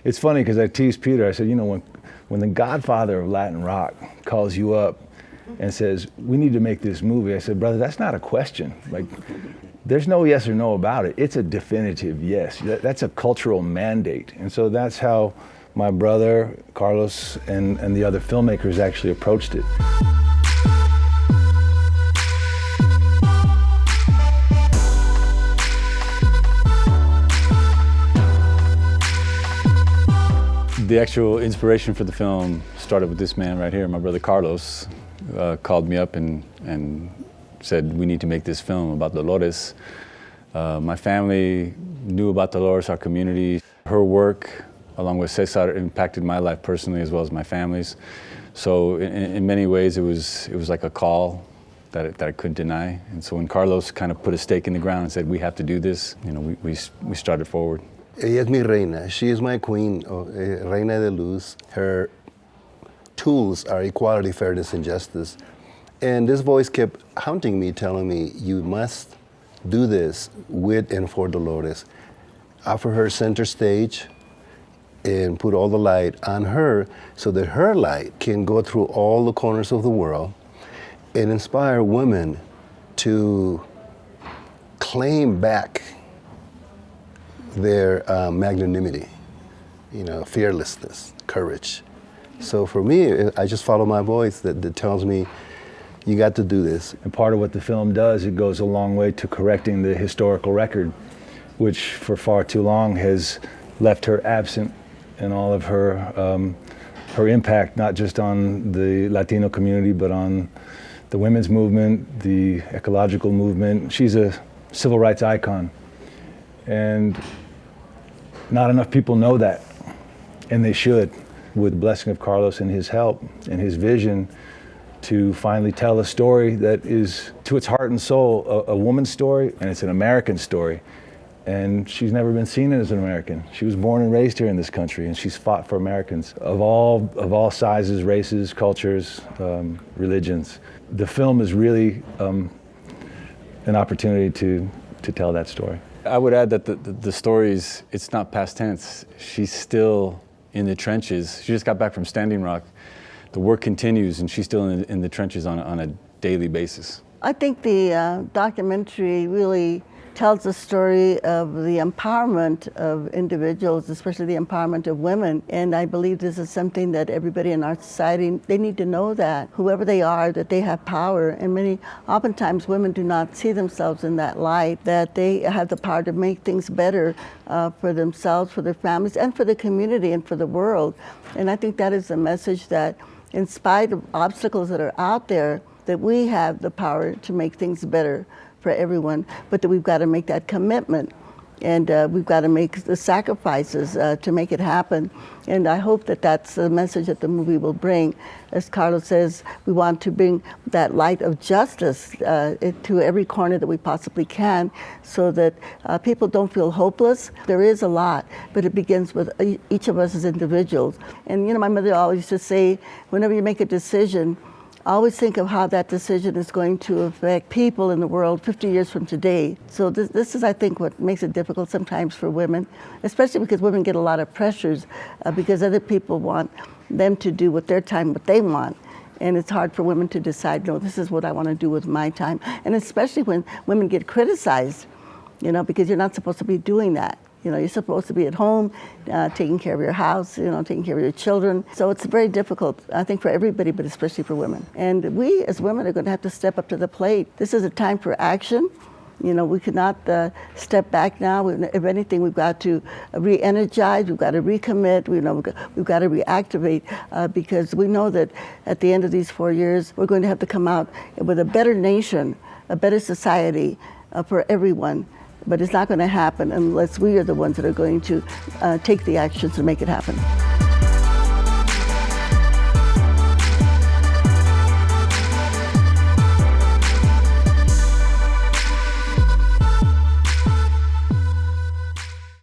It's funny because I teased Peter, I said, you know, when the godfather of Latin rock calls you up and says, we need to make this movie, I said, brother, that's not a question. Like, there's no yes or no about it. It's a definitive yes. That's a cultural mandate. And so that's how my brother, Carlos, and the other filmmakers actually approached it. The actual inspiration for the film started with this man right here, my brother Carlos. Called me up and said, we need to make this film about Dolores. My family knew about Dolores, our community. Her work, along with Cesar, impacted my life personally as well as my family's. So in many ways, it was like a call that I couldn't deny. And so when Carlos kind of put a stake in the ground and said, we have to do this, you know, we started forward. Ella es mi reina. She is my queen, reina de luz. Her tools are equality, fairness, and justice. And this voice kept haunting me, telling me, you must do this with and for Dolores. Offer her center stage and put all the light on her so that her light can go through all the corners of the world and inspire women to claim back their magnanimity, you know, fearlessness, courage. So for me, I just follow my voice that tells me, you got to do this. And part of what the film does, it goes a long way to correcting the historical record, which for far too long has left her absent in all of her impact, not just on the Latino community, but on the women's movement, the ecological movement. She's a civil rights icon. And not enough people know that, and they should. With the blessing of Carlos and his help and his vision to finally tell a story that is, to its heart and soul, a woman's story, and it's an American story. And she's never been seen as an American. She was born and raised here in this country, and she's fought for Americans of all sizes, races, cultures, religions. The film is really an opportunity to tell that story. I would add that the stories, it's not past tense. She's still in the trenches. She just got back from Standing Rock. The work continues, and she's still in the trenches on a daily basis. I think the documentary really tells the story of the empowerment of individuals, especially the empowerment of women. And I believe this is something that everybody in our society, they need to know that, whoever they are, that they have power. And oftentimes women do not see themselves in that light, that they have the power to make things better for themselves, for their families, and for the community and for the world. And I think that is a message that, in spite of obstacles that are out there, that we have the power to make things better for everyone, but that we've got to make that commitment, and we've got to make the sacrifices to make it happen. And I hope that that's the message that the movie will bring. As Carlos says, we want to bring that light of justice to every corner that we possibly can, so that people don't feel hopeless. There is a lot, but it begins with each of us as individuals. And you know, my mother always used to say, whenever you make a decision, always think of how that decision is going to affect people in the world 50 years from today. So this is, I think, what makes it difficult sometimes for women, especially because women get a lot of pressures because other people want them to do with their time what they want. And it's hard for women to decide, no, this is what I want to do with my time. And especially when women get criticized, you know, because you're not supposed to be doing that. You know, you're supposed to be at home, taking care of your house, you know, taking care of your children. So it's very difficult, I think, for everybody, but especially for women. And we, as women, are going to have to step up to the plate. This is a time for action. You know, we could not step back now. If anything, we've got to re-energize, we've got to recommit, we've got to reactivate, because we know that at the end of these 4 years, we're going to have to come out with a better nation, a better society for everyone. But it's not going to happen unless we are the ones that are going to take the actions to make it happen.